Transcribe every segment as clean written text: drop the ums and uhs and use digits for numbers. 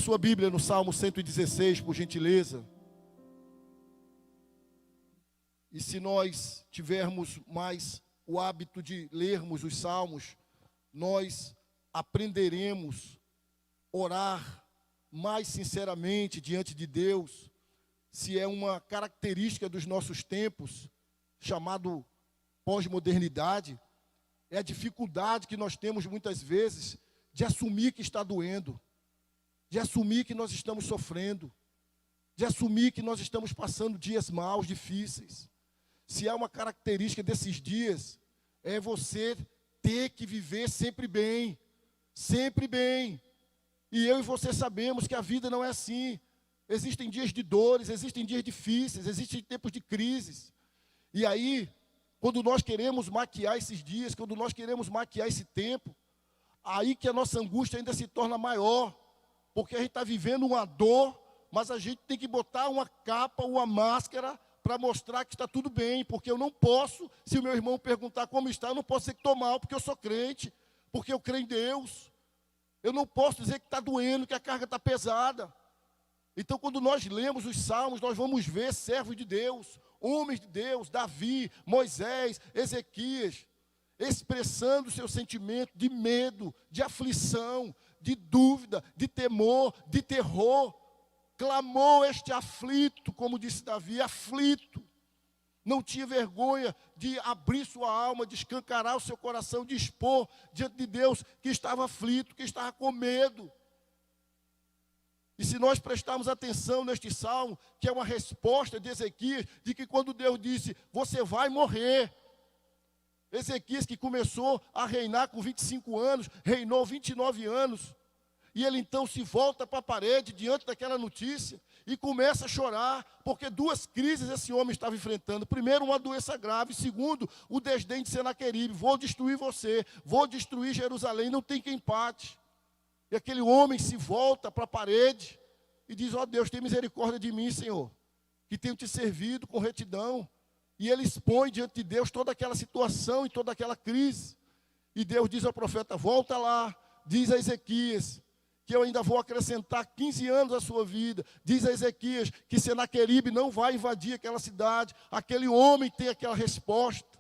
sua Bíblia no Salmo 116, por gentileza. E se nós tivermos mais o hábito de lermos os salmos, nós aprenderemos a orar mais sinceramente diante de Deus, se é uma característica dos nossos tempos, chamado pós-modernidade, é a dificuldade que nós temos muitas vezes de assumir que está doendo, de assumir que nós estamos sofrendo, de assumir que nós estamos passando dias maus, difíceis. Se há uma característica desses dias, é você ter que viver sempre bem, sempre bem. E eu e você sabemos que a vida não é assim. Existem dias de dores, existem dias difíceis, existem tempos de crises. E aí, quando nós queremos maquiar esses dias, quando nós queremos maquiar esse tempo, aí que a nossa angústia ainda se torna maior, porque a gente está vivendo uma dor, mas a gente tem que botar uma capa, uma máscara, para mostrar que está tudo bem, porque eu não posso, se o meu irmão perguntar como está, eu não posso dizer que estou mal, porque eu sou crente, porque eu creio em Deus. Eu não posso dizer que está doendo, que a carga está pesada. Então, quando nós lemos os salmos, nós vamos ver servos de Deus, homens de Deus, Davi, Moisés, Ezequias, expressando o seu sentimento de medo, de aflição, de dúvida, de temor, de terror. Clamou este aflito, como disse Davi, aflito. Não tinha vergonha de abrir sua alma, de escancarar o seu coração, de expor diante de Deus que estava aflito, que estava com medo. E se nós prestarmos atenção neste salmo, que é uma resposta de Ezequias, de que quando Deus disse, você vai morrer. Ezequias, que começou a reinar com 25 anos, reinou 29 anos. E ele então se volta para a parede diante daquela notícia e começa a chorar, porque duas crises esse homem estava enfrentando. Primeiro, uma doença grave. Segundo, o desdém de Senaqueribe. Vou destruir você, vou destruir Jerusalém, não tem quem empate. E aquele homem se volta para a parede e diz, ó Deus, tem misericórdia de mim, Senhor, que tenho te servido com retidão. E ele expõe diante de Deus toda aquela situação e toda aquela crise. E Deus diz ao profeta, volta lá, diz a Ezequias, que eu ainda vou acrescentar 15 anos à sua vida. Diz a Ezequias que Senaqueribe não vai invadir aquela cidade. Aquele homem tem aquela resposta.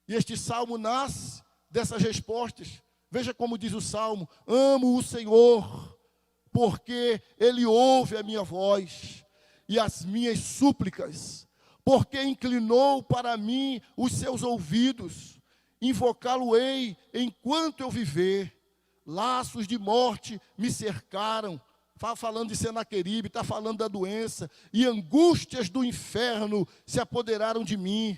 E este salmo nasce dessas respostas. Veja como diz o salmo, amo o Senhor, porque Ele ouve a minha voz e as minhas súplicas, porque inclinou para mim os seus ouvidos. Invocá-lo-ei enquanto eu viver. Laços de morte me cercaram. Falando de Senaqueribe, está falando da doença. E angústias do inferno se apoderaram de mim.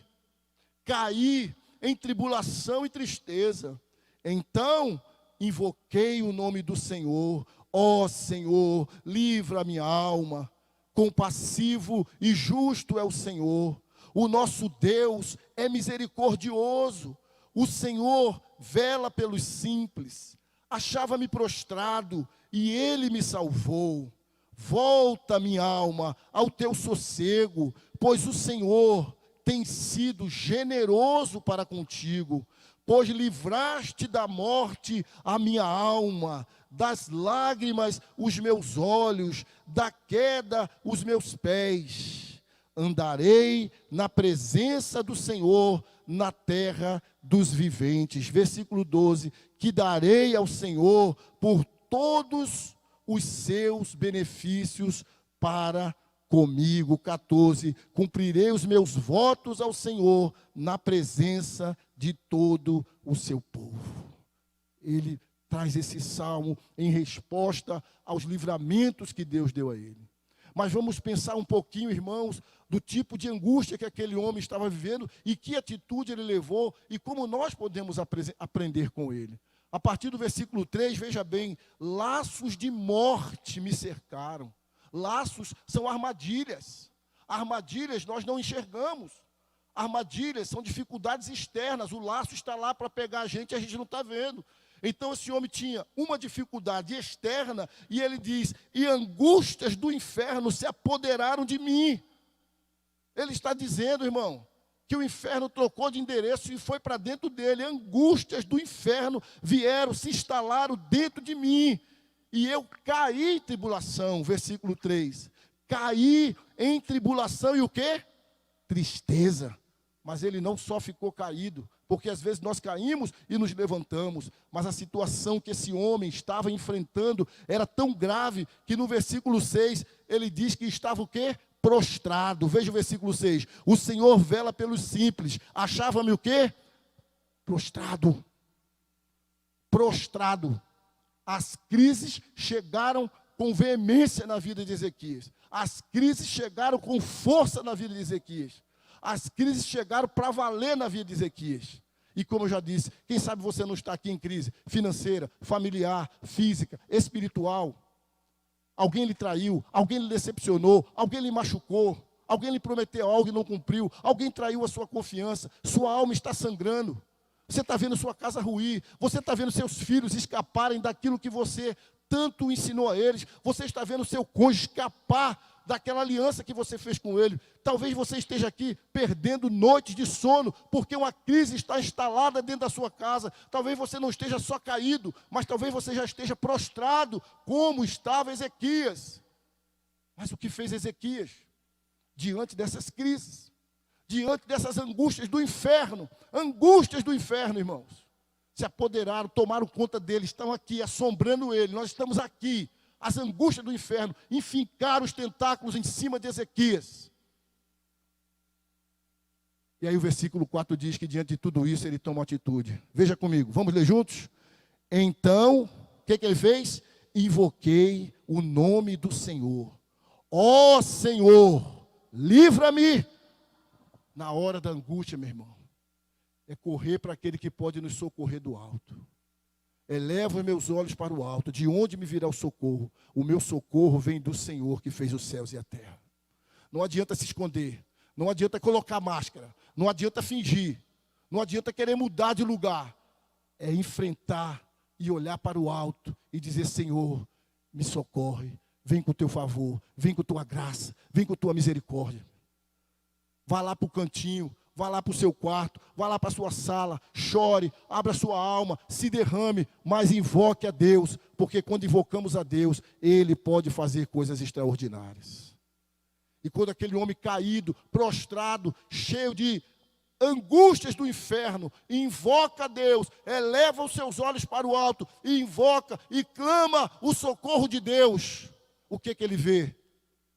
Caí em tribulação e tristeza. Então invoquei o nome do Senhor. Ó Senhor, livra a minha alma. Compassivo e justo é o Senhor. O nosso Deus é misericordioso. O Senhor vela pelos simples. Achava-me prostrado e Ele me salvou. Volta, minha alma, ao teu sossego, pois o Senhor tem sido generoso para contigo. Pois livraste da morte a minha alma, das lágrimas os meus olhos, da queda os meus pés. Andarei na presença do Senhor, na terra dos viventes. Versículo 12, que darei ao Senhor por todos os seus benefícios para comigo. 14, cumprirei os meus votos ao Senhor na presença de todo o seu povo. Ele traz esse salmo em resposta aos livramentos que Deus deu a ele. Mas vamos pensar um pouquinho, irmãos, do tipo de angústia que aquele homem estava vivendo e que atitude ele levou e como nós podemos aprender com ele. A partir do versículo 3, veja bem, laços de morte me cercaram. Laços são armadilhas. Armadilhas nós não enxergamos. Armadilhas são dificuldades externas. O laço está lá para pegar a gente não está vendo. Então esse homem tinha uma dificuldade externa e ele diz, e angústias do inferno se apoderaram de mim. Ele está dizendo, irmão, que o inferno trocou de endereço e foi para dentro dele. Angústias do inferno vieram, se instalaram dentro de mim. E eu caí em tribulação, versículo 3. Caí em tribulação e o quê? Tristeza. Mas ele não só ficou caído, porque às vezes nós caímos e nos levantamos, mas a situação que esse homem estava enfrentando era tão grave, que no versículo 6, ele diz que estava o quê? Prostrado. Veja o versículo 6. O Senhor vela pelos simples. Achava-me o quê? Prostrado. Prostrado. As crises chegaram com veemência na vida de Ezequias. As crises chegaram com força na vida de Ezequias. As crises chegaram para valer na vida de Ezequias. E como eu já disse, quem sabe você não está aqui em crise financeira, familiar, física, espiritual. Alguém lhe traiu, alguém lhe decepcionou, alguém lhe machucou, alguém lhe prometeu algo e não cumpriu, alguém traiu a sua confiança, sua alma está sangrando. Você está vendo sua casa ruir, você está vendo seus filhos escaparem daquilo que você tanto ensinou a eles, você está vendo seu cônjuge escapar daquela aliança que você fez com ele. Talvez você esteja aqui perdendo noites de sono, porque uma crise está instalada dentro da sua casa. Talvez você não esteja só caído, mas talvez você já esteja prostrado, como estava Ezequias. Mas o que fez Ezequias? Diante dessas crises, diante dessas angústias do inferno, irmãos, se apoderaram, tomaram conta dele, estão aqui assombrando ele, nós estamos aqui. As angústias do inferno enfincaram os tentáculos em cima de Ezequias. E aí o versículo 4 diz que diante de tudo isso ele toma uma atitude. Veja comigo, vamos ler juntos? Então, o que ele fez? Invoquei o nome do Senhor. Ó Senhor, livra-me. Na hora da angústia, meu irmão, é correr para aquele que pode nos socorrer do alto. Elevo os meus olhos para o alto, de onde me virá o socorro? O meu socorro vem do Senhor que fez os céus e a terra. Não adianta se esconder, não adianta colocar máscara, não adianta fingir, não adianta querer mudar de lugar. É enfrentar e olhar para o alto e dizer: Senhor, me socorre, vem com o teu favor, vem com a tua graça, vem com a tua misericórdia. Vá lá para o cantinho, vá lá para o seu quarto, vá lá para a sua sala, chore, abra a sua alma, se derrame, mas invoque a Deus, porque quando invocamos a Deus, Ele pode fazer coisas extraordinárias. E quando aquele homem caído, prostrado, cheio de angústias do inferno, invoca a Deus, eleva os seus olhos para o alto, e invoca e clama o socorro de Deus, o que ele vê?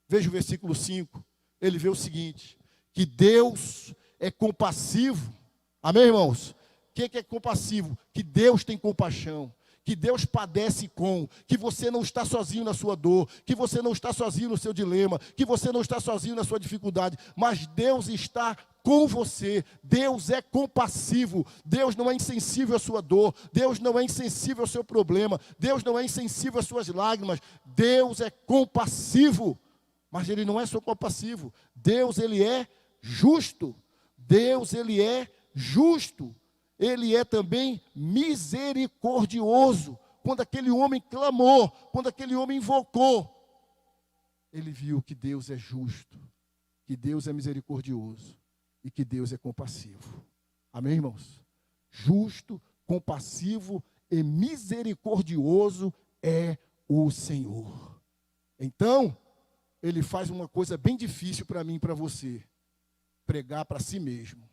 Veja o versículo 5, ele vê o seguinte: que Deus é compassivo. Amém, irmãos? O que é compassivo? Que Deus tem compaixão, que Deus padece com, que você não está sozinho na sua dor, que você não está sozinho no seu dilema, que você não está sozinho na sua dificuldade, mas Deus está com você. Deus é compassivo. Deus não é insensível à sua dor, Deus não é insensível ao seu problema, Deus não é insensível às suas lágrimas. Deus é compassivo, mas Ele não é só compassivo, Deus, Ele é justo. Deus, Ele é justo. Ele é também misericordioso. Quando aquele homem clamou, quando aquele homem invocou, ele viu que Deus é justo, que Deus é misericordioso e que Deus é compassivo. Amém, irmãos? Justo, compassivo e misericordioso é o Senhor. Então, ele faz uma coisa bem difícil para mim e para você: pregar para si mesmo.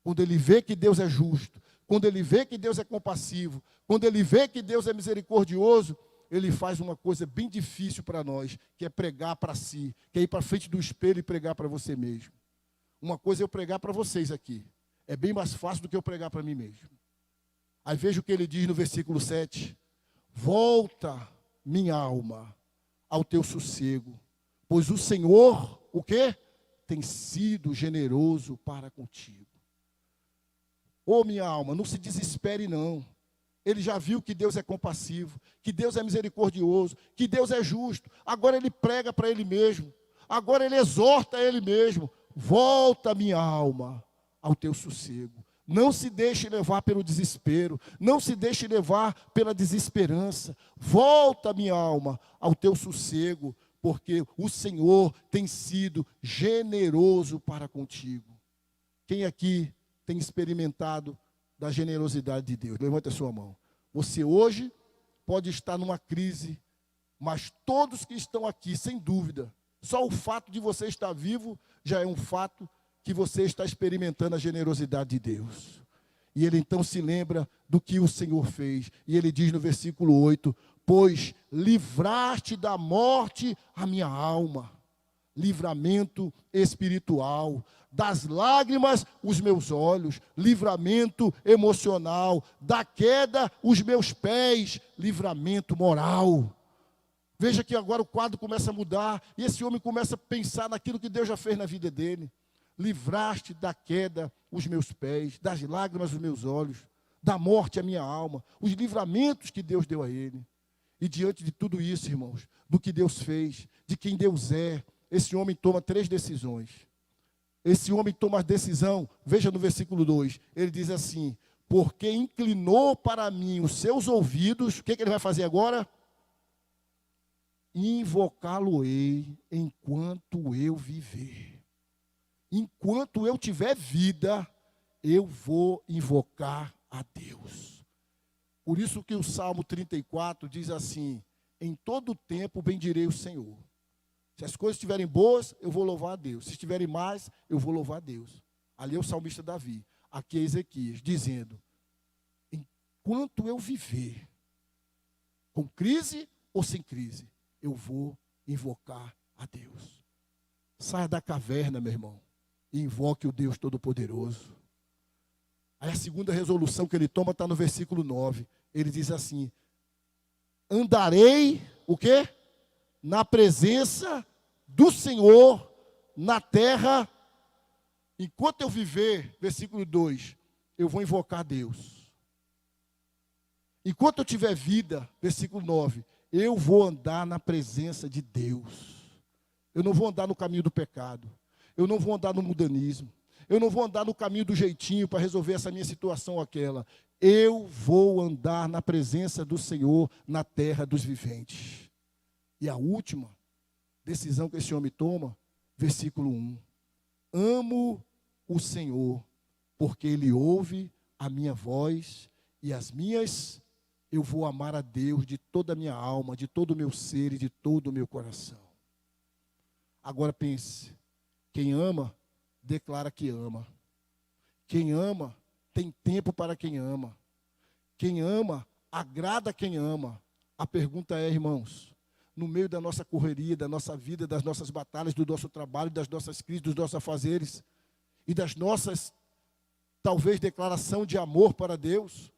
Quando ele vê que Deus é justo, quando ele vê que Deus é compassivo, quando ele vê que Deus é misericordioso, ele faz uma coisa bem difícil para nós, que é pregar para si, que é ir para frente do espelho e pregar para você mesmo. Uma coisa é eu pregar para vocês aqui, é bem mais fácil do que eu pregar para mim mesmo. Aí veja o que ele diz no versículo 7, volta minha alma ao teu sossego, pois o Senhor, o quê? Tem sido generoso para contigo. Ô minha alma, não se desespere não. Ele já viu que Deus é compassivo, que Deus é misericordioso, que Deus é justo. Agora ele prega para ele mesmo. Agora ele exorta ele mesmo. Volta minha alma ao teu sossego. Não se deixe levar pelo desespero. Não se deixe levar pela desesperança. Volta minha alma ao teu sossego, porque o Senhor tem sido generoso para contigo. Quem aqui tem experimentado da generosidade de Deus? Levante a sua mão. Você hoje pode estar numa crise, mas todos que estão aqui, sem dúvida, só o fato de você estar vivo já é um fato que você está experimentando a generosidade de Deus. E ele então se lembra do que o Senhor fez. E ele diz no versículo 8, pois livraste da morte a minha alma. Livramento espiritual. Das lágrimas, os meus olhos. Livramento emocional. Da queda, os meus pés. Livramento moral. Veja que agora o quadro começa a mudar. E esse homem começa a pensar naquilo que Deus já fez na vida dele. Livraste da queda os meus pés, das lágrimas os meus olhos, da morte a minha alma, os livramentos que Deus deu a ele. E diante de tudo isso, irmãos, do que Deus fez, de quem Deus é, esse homem toma 3 decisões. Esse homem toma a decisão, veja no versículo 2, ele diz assim, porque inclinou para mim os seus ouvidos, o que ele vai fazer agora? Invocá-lo-ei enquanto eu viver. Enquanto eu tiver vida, eu vou invocar a Deus. Por isso que o Salmo 34 diz assim, em todo tempo bendirei o Senhor. Se as coisas estiverem boas, eu vou louvar a Deus. Se estiverem más, eu vou louvar a Deus. Ali é o salmista Davi. Aqui é Ezequias, dizendo, enquanto eu viver, com crise ou sem crise, eu vou invocar a Deus. Saia da caverna, meu irmão. E invoque o Deus Todo-Poderoso. Aí a segunda resolução que ele toma está no versículo 9. Ele diz assim, andarei, o quê? Na presença do Senhor, na terra, enquanto eu viver, versículo 2, eu vou invocar a Deus. Enquanto eu tiver vida, versículo 9, eu vou andar na presença de Deus. Eu não vou andar no caminho do pecado. Eu não vou andar no mundanismo. Eu não vou andar no caminho do jeitinho para resolver essa minha situação ou aquela. Eu vou andar na presença do Senhor na terra dos viventes. E a última decisão que esse homem toma, versículo 1. Amo o Senhor, porque Ele ouve a minha voz e as minhas, eu vou amar a Deus de toda a minha alma, de todo o meu ser e de todo o meu coração. Agora pense. Quem ama, declara que ama. Quem ama, tem tempo para quem ama. Quem ama, agrada quem ama. A pergunta é, irmãos, no meio da nossa correria, da nossa vida, das nossas batalhas, do nosso trabalho, das nossas crises, dos nossos afazeres, e das nossas, talvez, declaração de amor para Deus,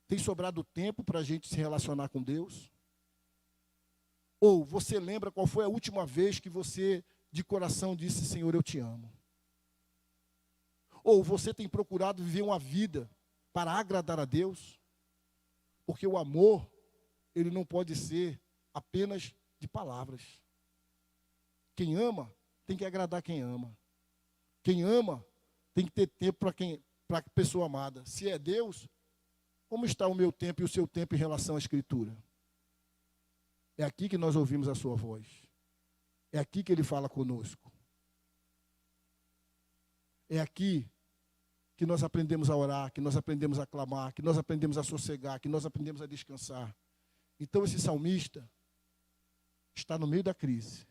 tem sobrado tempo para a gente se relacionar com Deus? Ou você lembra qual foi a última vez que você de coração disse, Senhor, eu te amo? Ou você tem procurado viver uma vida para agradar a Deus? Porque o amor, ele não pode ser apenas de palavras. Quem ama, tem que agradar quem ama. Quem ama, tem que ter tempo para a pessoa amada. Se é Deus, como está o meu tempo e o seu tempo em relação à Escritura? É aqui que nós ouvimos a sua voz. É aqui que Ele fala conosco. É aqui que nós aprendemos a orar, que nós aprendemos a clamar, que nós aprendemos a sossegar, que nós aprendemos a descansar. Então esse salmista está no meio da crise.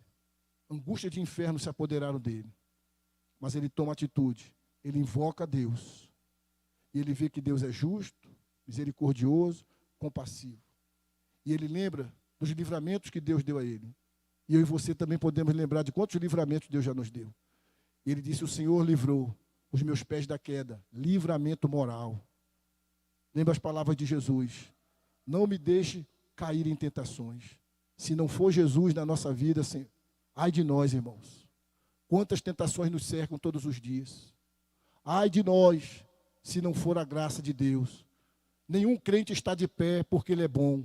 Angústia de inferno se apoderaram dele. Mas ele toma atitude. Ele invoca a Deus. E ele vê que Deus é justo, misericordioso, compassivo. E ele lembra dos livramentos que Deus deu a ele. E eu e você também podemos lembrar de quantos livramentos Deus já nos deu. E ele disse, o Senhor livrou os meus pés da queda. Livramento moral. Lembra as palavras de Jesus. Não me deixe cair em tentações. Se não for Jesus na nossa vida, ai de nós, irmãos. Quantas tentações nos cercam todos os dias. Ai de nós, se não for a graça de Deus. Nenhum crente está de pé porque ele é bom.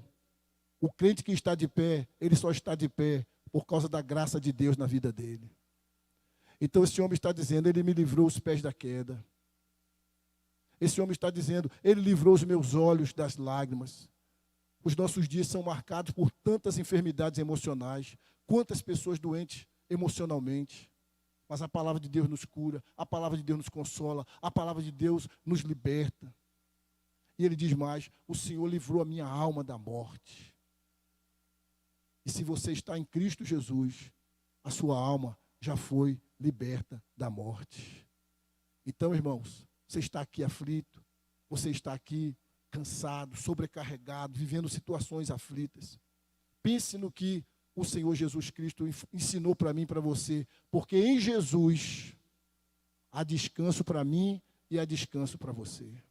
O crente que está de pé, ele só está de pé por causa da graça de Deus na vida dele. Então esse homem está dizendo, ele me livrou os pés da queda. Esse homem está dizendo, ele livrou os meus olhos das lágrimas. Os nossos dias são marcados por tantas enfermidades emocionais. Quantas pessoas doentes emocionalmente. Mas a palavra de Deus nos cura, a palavra de Deus nos consola, a palavra de Deus nos liberta. E ele diz mais: o Senhor livrou a minha alma da morte. E se você está em Cristo Jesus, a sua alma já foi liberta da morte. Então, irmãos, você está aqui aflito, você está aqui cansado, sobrecarregado, vivendo situações aflitas. Pense no que o Senhor Jesus Cristo ensinou para mim e para você, porque em Jesus há descanso para mim e há descanso para você.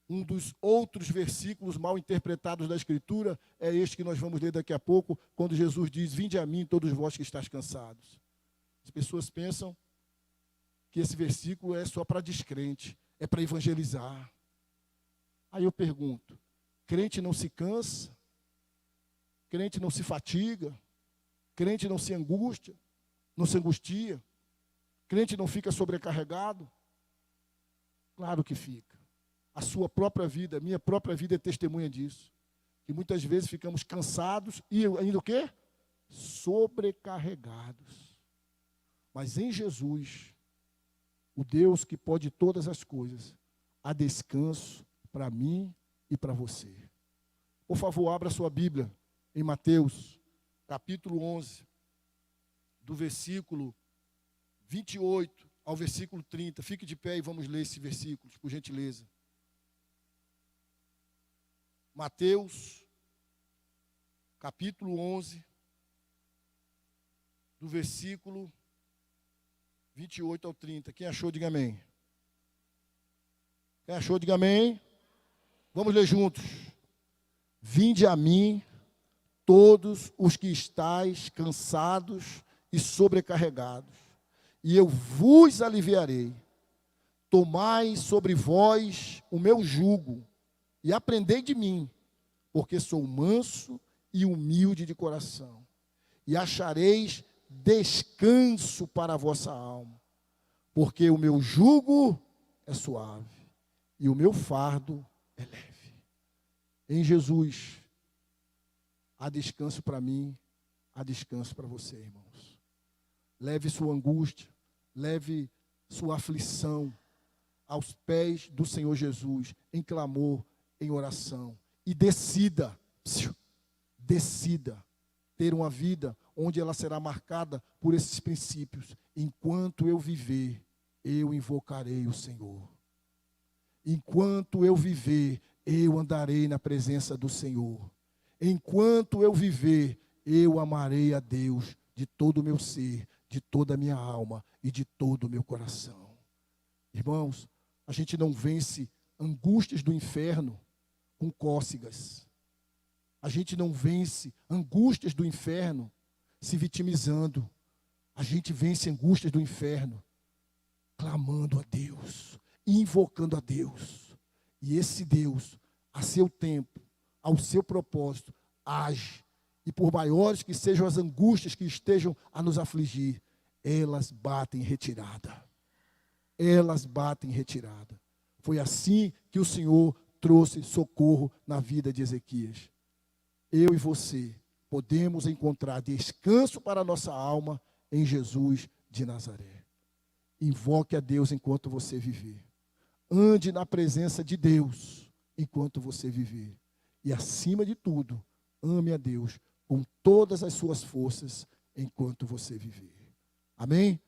Um dos outros versículos mal interpretados da Escritura é este que nós vamos ler daqui a pouco, quando Jesus diz: vinde a mim todos vós que estáis cansados. As pessoas pensam que esse versículo é só para descrente, é para evangelizar. Aí eu pergunto: crente não se cansa? Crente não se fatiga? Crente não se angustia? Não se angustia? Crente não fica sobrecarregado? Claro que fica. A sua própria vida, a minha própria vida é testemunha disso. Que muitas vezes ficamos cansados e ainda o quê? Sobrecarregados. Mas em Jesus, o Deus que pode todas as coisas, há descanso para mim e para você. Por favor, abra sua Bíblia em Mateus, capítulo 11, do versículo 28 ao versículo 30. Fique de pé e vamos ler esses versículos, por gentileza. Mateus, capítulo 11, do versículo 28 ao 30. Quem achou, diga amém. Quem achou, diga amém. Vamos ler juntos. Vinde a mim, todos os que estáis cansados e sobrecarregados, e eu vos aliviarei. Tomai sobre vós o meu jugo, e aprendei de mim, porque sou manso e humilde de coração, e achareis descanso para a vossa alma, porque o meu jugo é suave, e o meu fardo é leve. Em Jesus, há descanso para mim, há descanso para você, irmãos. Leve sua angústia, leve sua aflição aos pés do Senhor Jesus, em clamor, em oração, e decida ter uma vida onde ela será marcada por esses princípios. Enquanto eu viver, eu invocarei o Senhor. Enquanto eu viver, eu andarei na presença do Senhor. Enquanto eu viver, eu amarei a Deus de todo o meu ser, de toda a minha alma e de todo o meu coração. Irmãos, a gente não vence angústias do inferno com cócegas. A gente não vence angústias do inferno se vitimizando. A gente vence angústias do inferno clamando a Deus, invocando a Deus. E esse Deus, a seu tempo, ao seu propósito, age. E por maiores que sejam as angústias que estejam a nos afligir, elas batem em retirada. Elas batem em retirada. Foi assim que o Senhor trouxe socorro na vida de Ezequias. Eu e você podemos encontrar descanso para a nossa alma em Jesus de Nazaré. Invoque a Deus enquanto você viver. Ande na presença de Deus enquanto você viver. E acima de tudo, ame a Deus com todas as suas forças enquanto você viver. Amém?